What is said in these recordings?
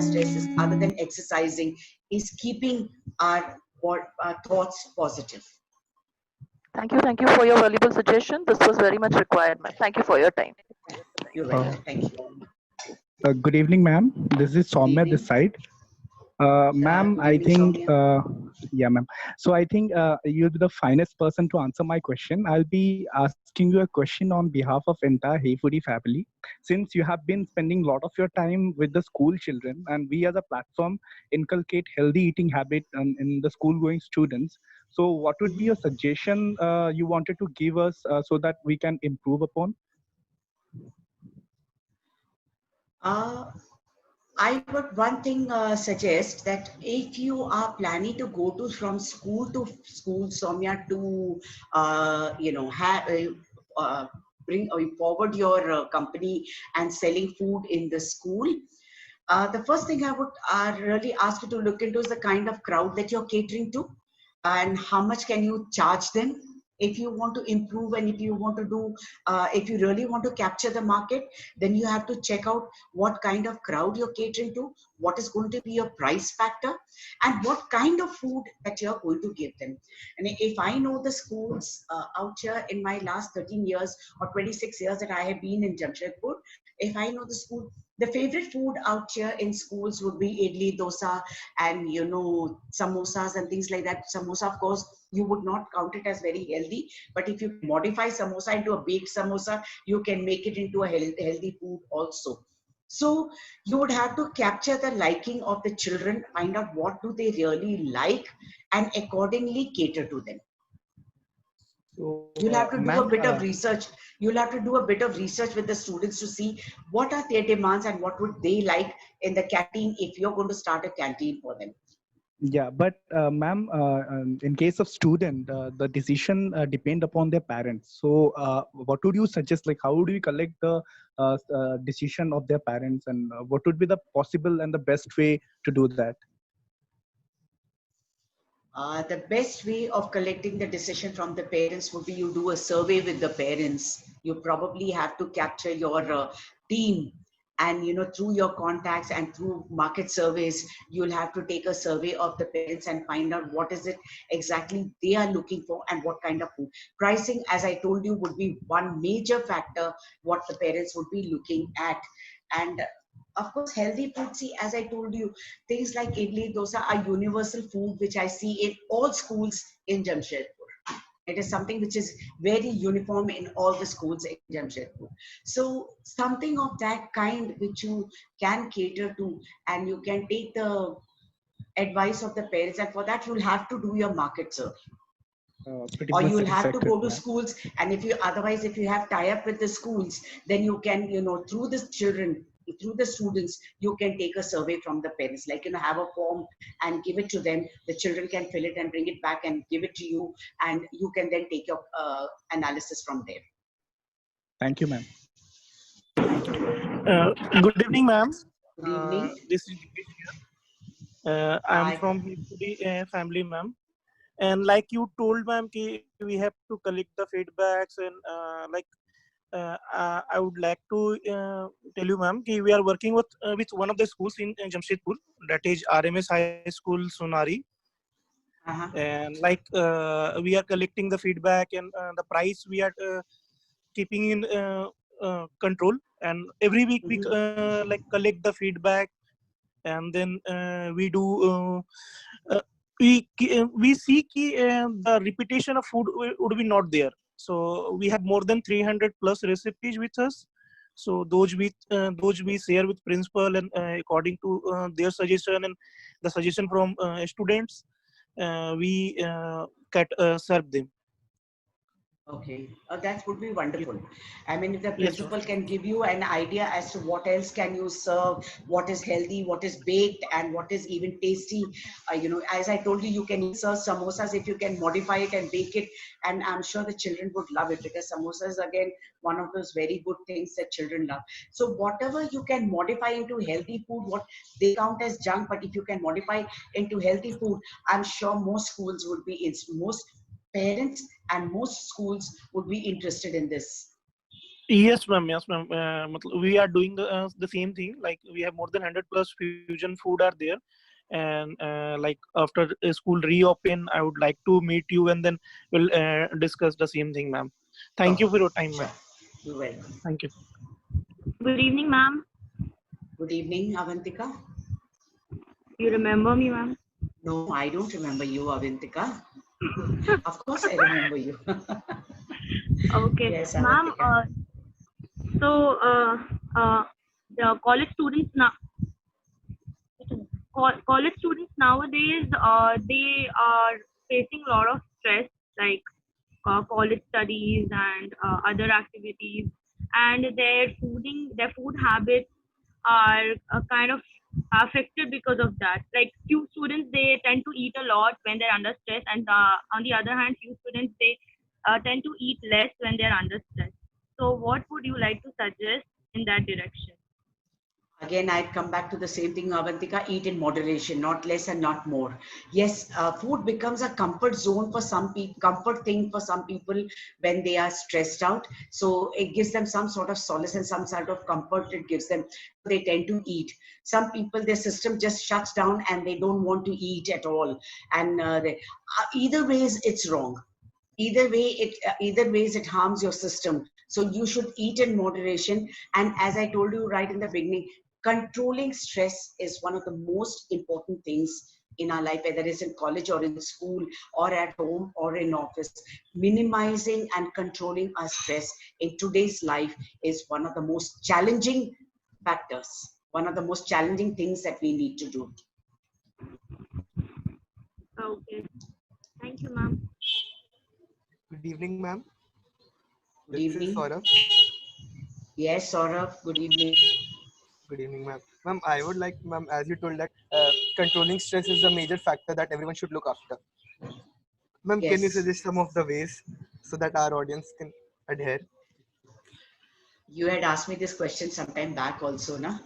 stress is, other than exercising, is keeping our thoughts positive. Thank you for your valuable suggestion. This was very much required, ma'am. Thank you for your time. You're welcome. Thank you. Good evening, ma'am. This is Good Soumya evening. this side. Ma'am, Good I evening, think, Soumya. yeah, ma'am. So I think you'll be the finest person to answer my question. I'll be asking you a question on behalf of entire Hey Foodie family. Since you have been spending a lot of your time with the school children, and we as a platform inculcate healthy eating habit in the school-going students. So what would be your suggestion you wanted to give us so that we can improve upon? Uh, I would one thing suggest that if you are planning to go to from school to school, Soumya, to have bring forward your company and selling food in the school. The first thing I would really ask you to look into is the kind of crowd that you're catering to, and how much can you charge them. If you want to improve, and if you want to do, if you really want to capture the market, then you have to check out what kind of crowd you're catering to, what is going to be your price factor, and what kind of food that you're going to give them. And if I know the schools out here in my last 13 years or 26 years that I have been in Jamshedpur, if I know the school, the favorite food out here in schools would be idli, dosa, and samosas and things like that. Samosa, of course, you would not count it as very healthy, but if you modify samosa into a baked samosa, you can make it into a healthy food also. So you would have to capture the liking of the children, find out what do they really like, and accordingly cater to them. So, You'll have to ma'am, do a bit of research. You'll have to do a bit of research with the students to see what are their demands and what would they like in the canteen if you're going to start a canteen for them. yeah, but ma'am, in case of student, the decision depend upon their parents. So, what would you suggest? Like, how do you collect the decision of their parents, and what would be the possible and the best way to do that? The best way of collecting the decision from the parents would be you do a survey with the parents. You probably have to capture your team, and through your contacts and through market surveys, you'll have to take a survey of the parents and find out what is it exactly they are looking for and what kind of food. Pricing, as I told you, would be one major factor what the parents would be looking at. And of course, healthy food. See, as I told you, things like idli, dosa are universal food, which I see in all schools in Jamshedpur. It is something which is very uniform in all the schools in Jamshedpur. So something of that kind which you can cater to, and you can take the advice of the parents, and for that you'll have to do your market survey. Pretty Or much you'll have to satisfactory, go to ma'am. schools, and if you have tie up with the schools, then you can through the children, through the students, you can take a survey from the parents, like have a form and give it to them. The children can fill it and bring it back and give it to you, and you can then take your analysis from there. Thank you, ma'am. Good evening, ma'am. Good evening. This is Dipesh here. I'm Hi. from Hipudi family, ma'am. And like you told, ma'am, we have to collect the feedbacks, and I would like to tell you, ma'am, we are working with one of the schools in Jamshedpur, that is RMS High School, Sonari. And we are collecting the feedback, and the price we are keeping in control. And every week we collect the feedback, and then we do we see the repetition of food would be not there. So we have more than 300 plus recipes with us. So those we share with principal, and according to their suggestion and the suggestion from students, we serve them. Okay, that would be wonderful. I mean, if the Yes, ma'am. principal can give you an idea as to what else can you serve, what is healthy, what is baked, and what is even tasty. As I told you, you can serve samosas if you can modify it and bake it, and I'm sure the children would love it, because samosa is again one of those very good things that children love. So whatever you can modify into healthy food, what they count as junk, but if you can modify into healthy food, I'm sure most schools would most parents and most schools would be interested in this. Yes, ma'am. Yes, ma'am. We are doing the same thing. Like we have more than 100 plus fusion food are there, and like after school reopen, I would like to meet you, and then we'll discuss the same thing, ma'am. Thank you Oh, for your time, sure. ma'am. You're welcome. Thank you. Good evening, ma'am. Good evening, Avantika. You remember me, ma'am? No, I don't remember you, Avantika. Of course, I remember you. Okay, Yes, ma'am. Avantika. So, the college students now, college students nowadays, they are facing a lot of stress, like college studies and other activities, and their food habits are kind of affected because of that. Like few students, they tend to eat a lot when they're under stress, and on the other hand, few students, they tend to eat less when they're under stress. So, what would you like to suggest in that direction? Again, I'd come back to the same thing, Avantika, eat in moderation, not less and not more. Yes, food becomes a comfort zone for some people, comfort thing for some people when they are stressed out. So it gives them some sort of solace and some sort of comfort it gives them. They tend to eat. Some people, their system just shuts down and they don't want to eat at all. And either ways, it's wrong. Either ways it harms your system. So you should eat in moderation. And as I told you right in the beginning, controlling stress is one of the most important things in our life, whether it's in college or in school or at home or in office. Minimizing and controlling our stress in today's life is one of the most challenging factors, one of the most challenging things that we need to do. Okay, thank you, ma'am. Good evening, ma'am. Good This is evening. Saurabh. Yes, Saurabh, good evening. Good evening, ma'am. Ma'am, I would like, ma'am, as you told that controlling stress is a major factor that everyone should look after. Ma'am, can you Yes. suggest some of the ways so that our audience can adhere? You had asked me this question sometime back also, na?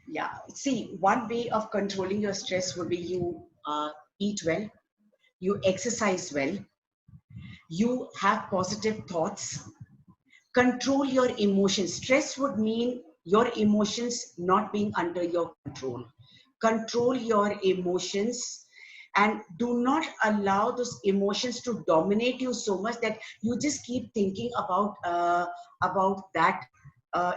Yeah. See, one way of controlling your stress would be you eat well, you exercise well, you have positive thoughts, control your emotions. Stress would mean your emotions not being under your control. Control your emotions and do not allow those emotions to dominate you so much that you just keep thinking about that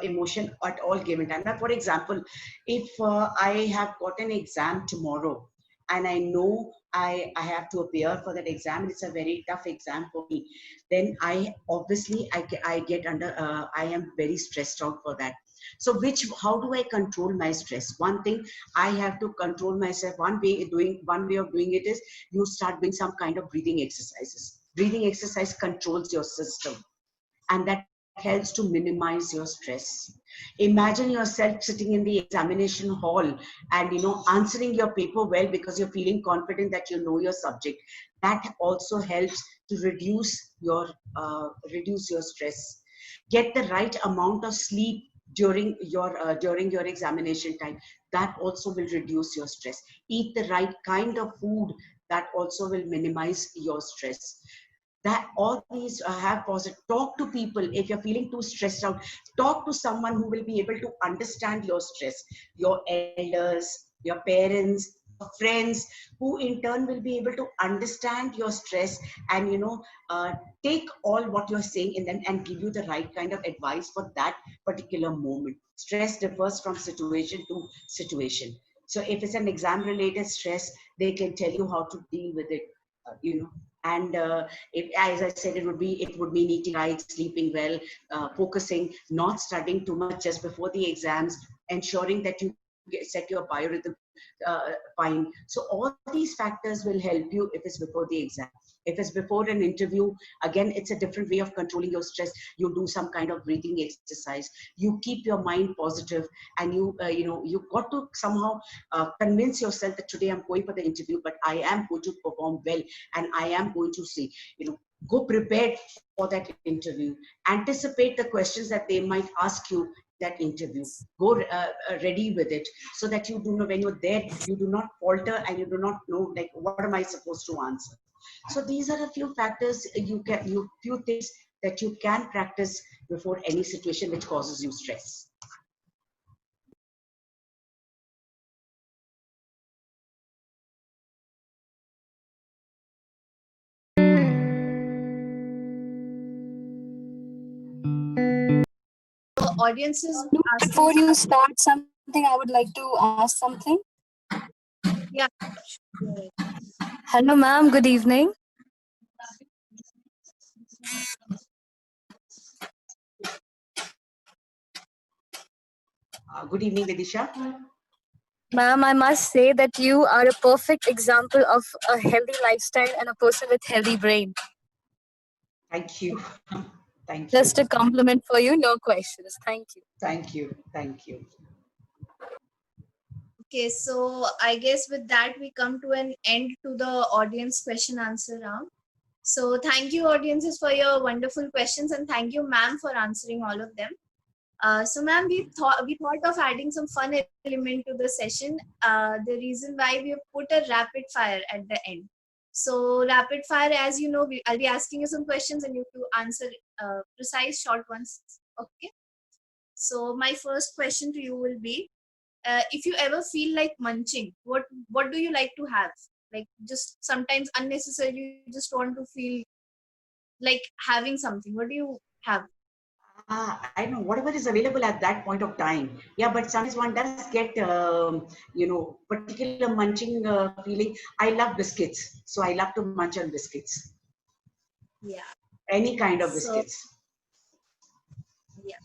emotion at all given time. Now, for example, if I have got an exam tomorrow and I know I have to appear for that exam, it's a very tough exam for me, then I obviously I get under I am very stressed out for that. So how do I control my stress? One thing, I have to control myself. One way of doing it is you start doing some kind of breathing exercises. Breathing exercise controls your system, and that helps to minimize your stress. Imagine yourself sitting in the examination hall and answering your paper well because you're feeling confident that you know your subject. That also helps to reduce your stress. Get the right amount of sleep during your examination time. That also will reduce your stress. Eat the right kind of food. That also will minimize your stress. That all these have positive. Talk to people. If you're feeling too stressed out, talk to someone who will be able to understand your stress, your elders, your parents, your friends, who in turn will be able to understand your stress and take all what you're saying in them and give you the right kind of advice for that particular moment. Stress differs from situation to situation. So if it's an exam related stress, they can tell you how to deal with it. And if, as I said, it would mean eating right, sleeping well, focusing, not studying too much just before the exams, ensuring that you set your biorhythm fine. So all these factors will help you if it's before the exam. If it's before an interview, again, it's a different way of controlling your stress. You do some kind of breathing exercise. You keep your mind positive, and you got to somehow convince yourself that today I'm going for the interview, but I am going to perform well, and I am going to say, go prepared for that interview. Anticipate the questions that they might ask you that interview. Go ready with it, so that you do know when you're there, you do not falter and you do not know, like, what am I supposed to answer. So these are a few factors few things that you can practice before any situation which causes you stress. Audiences before you start something, I would like to ask something. Yeah. Hello, ma'am. Good evening. Good evening, Vidisha. Ma'am, I must say that you are a perfect example of a healthy lifestyle and a person with healthy brain. Thank you. Thank Just you. a compliment for you. No questions. Thank you. Thank you. Thank you. Okay, so I guess with that we come to an end to the audience question answer round. So thank you audiences for your wonderful questions, and thank you ma'am for answering all of them. So ma'am, we thought of adding some fun element to the session. The reason why we have put a rapid fire at the end. So rapid fire, as you know, I'll be asking you some questions and you have to answer precise short ones. Okay. So my first question to you will be, if you ever feel like munching, what do you like to have? Like, just sometimes unnecessarily you just want to feel like having something. What do you have? I know whatever is available at that point of time. Yeah, but sometimes one does get, particular munching feeling. I love biscuits, so I love to munch on biscuits. Yeah. Any kind of So biscuits. yeah.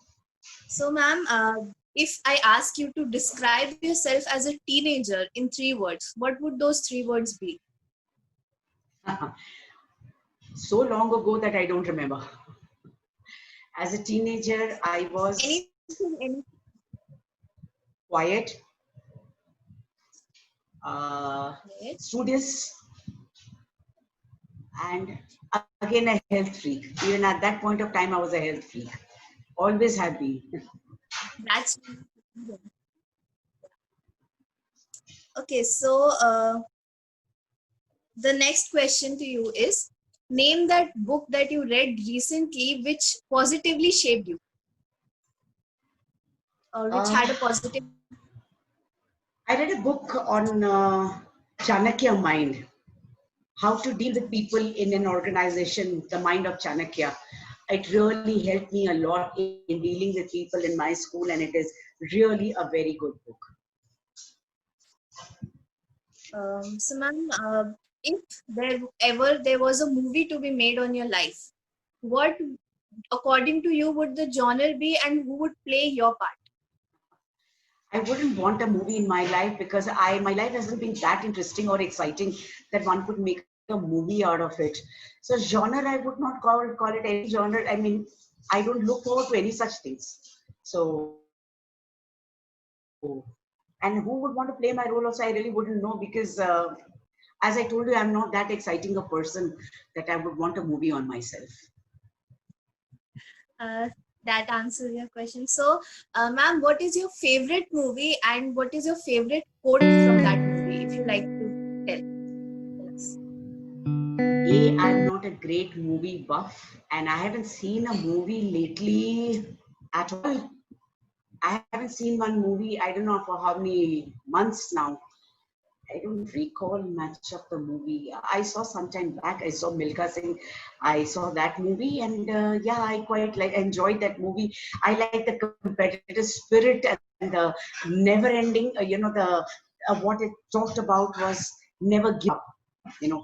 So ma'am, if I ask you to describe yourself as a teenager in 3 words, what would those 3 words be? So long ago that I don't remember. As a teenager, I was Anything. quiet, Yes. studious, and again a health freak. Even at that point of time, I was a health freak. Always have been. That's okay. So the next question to you is, name that book that you read recently which positively shaped you, or which had a positive. I read a book on Chanakya mind, how to deal with people in an organization, the mind of Chanakya. It really helped me a lot in dealing with people in my school, and it is really a very good book. So ma'am, if there was a movie to be made on your life, what according to you would the genre be, and who would play your part? I wouldn't want a movie in my life because my life hasn't been that interesting or exciting that one could make a movie out of it. So genre, I would not call it any genre. I mean, I don't look forward to any such things. So, and who would want to play my role also, I really wouldn't know, because as I told you, I'm not that exciting a person that I would want a movie on myself. That answers your question. So, ma'am, what is your favorite movie, and what is your favorite quote from that movie, if you like to tell us? I'm not a great movie buff, and I haven't seen a movie lately at all. I haven't seen one movie, I don't know for how many months now. I don't recall much of the movie. I saw sometime back, I saw Milka Singh. I saw that movie, and yeah, I quite enjoyed that movie. I like the competitive spirit and the never ending, what it talked about was never give up.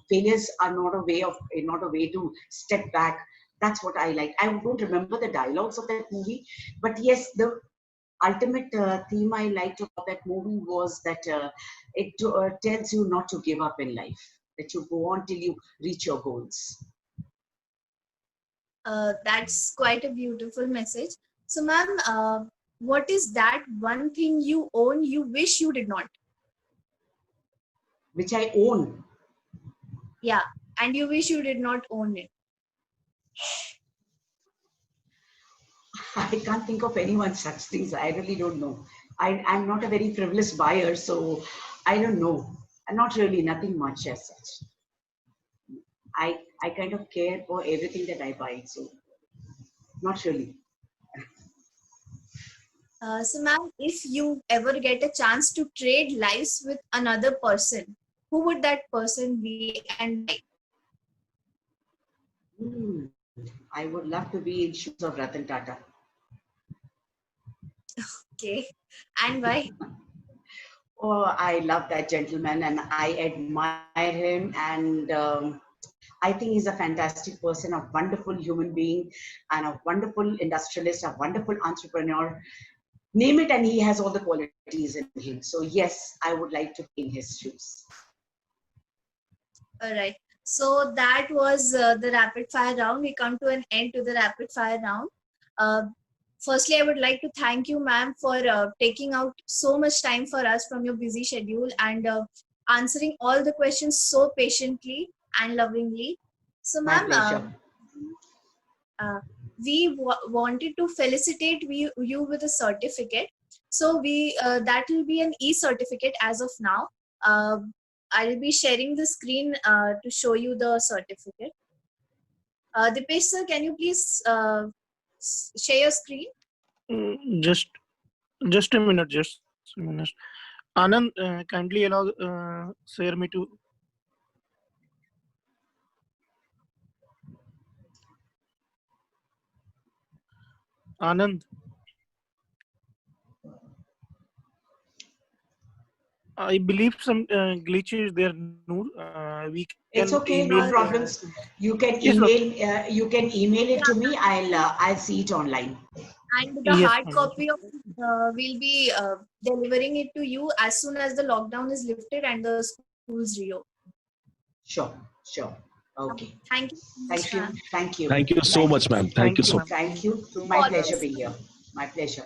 Failures are not a way to step back. That's what I like. I don't remember the dialogues of that movie, but yes, the ultimate theme I liked about that movie was that it tells you not to give up in life, that you go on till you reach your goals. That's quite a beautiful message. So, ma'am, what is that one thing you own you wish you did not? Which I own. Yeah, and you wish you did not own it. I can't think of any one such things. I really don't know. I'm not a very frivolous buyer, so I don't know. Not really, nothing much as such. I kind of care for everything that I buy. So not really. So, ma'am, if you ever get a chance to trade lives with another person, who would that person be and why? I would love to be in shoes of Ratan Tata. Okay, and why? Oh, I love that gentleman and I admire him. And I think he's a fantastic person, a wonderful human being, and a wonderful industrialist, a wonderful entrepreneur. Name it, and he has all the qualities in him. So, yes, I would like to be in his shoes. All right. So that was the rapid fire round. We come to an end to the rapid fire round. Firstly, I would like to thank you, ma'am, for taking out so much time for us from your busy schedule and answering all the questions so patiently and lovingly. So, My ma'am, pleasure. we wanted to felicitate you with a certificate. So that will be an e-certificate as of now. I'll be sharing the screen to show you the certificate. Dipesh sir, can you please share your screen? Just a minute, just a minute. Anand, kindly allow share me to. Anand, I believe some glitch is there. Noor, we can It's okay, email. no problems. You can Yes, email. You can email it to me. I'll see it online. And the Yes, hard ma'am. copy of we'll be delivering it to you as soon as the lockdown is lifted and the schools reopen. Sure, sure. Okay. Thank you so much, Thank you. ma'am. Thank you. Thank you so much, ma'am. Thank you so much. Thank you. So My much, pleasure ma'am. being here. My pleasure.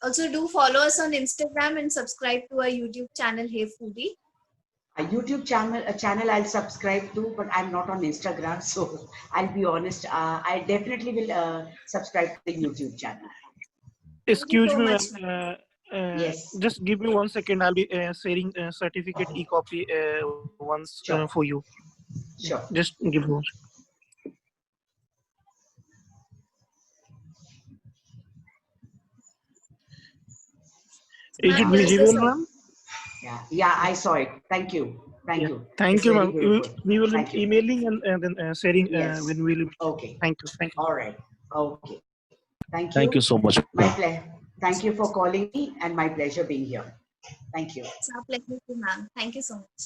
Also do follow us on Instagram and subscribe to our YouTube channel, Hey Foodie. A YouTube channel I'll subscribe to, but I'm not on Instagram, so I'll be honest. I definitely will subscribe to the YouTube channel. Excuse so me, much, ma'am. Yes. Just give me 1 second. I'll be sharing certificate e-copy once Sure. for you. Sure. Just give me 1 second. Is it Ma'am, here's the visible, ma'am? Yeah, I saw it. Thank you. Thank Yeah. you. Thank It's you, very ma'am. beautiful. We will Thank be you. emailing and then sharing Yes. when we will. Okay. Thank you. Thank you. All right. Okay. Thank you. Thank you so much. My pleasure. Thank you for calling me, and my pleasure being here. Thank you. It's our pleasure too, ma'am. Thank you so much.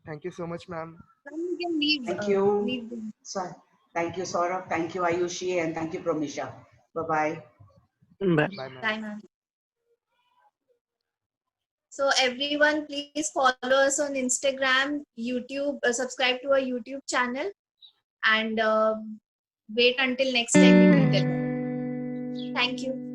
Thank you so much, ma'am. Ma'am, you can leave. Thank you. Leave the- Thank you, Saurabh. Thank you, Ayushi, and thank you, Promisha. Bye-bye. Bye. Bye, ma'am. Bye, ma'am. So everyone, please follow us on Instagram, YouTube, subscribe to our YouTube channel, and wait until next time we meet again. Thank you.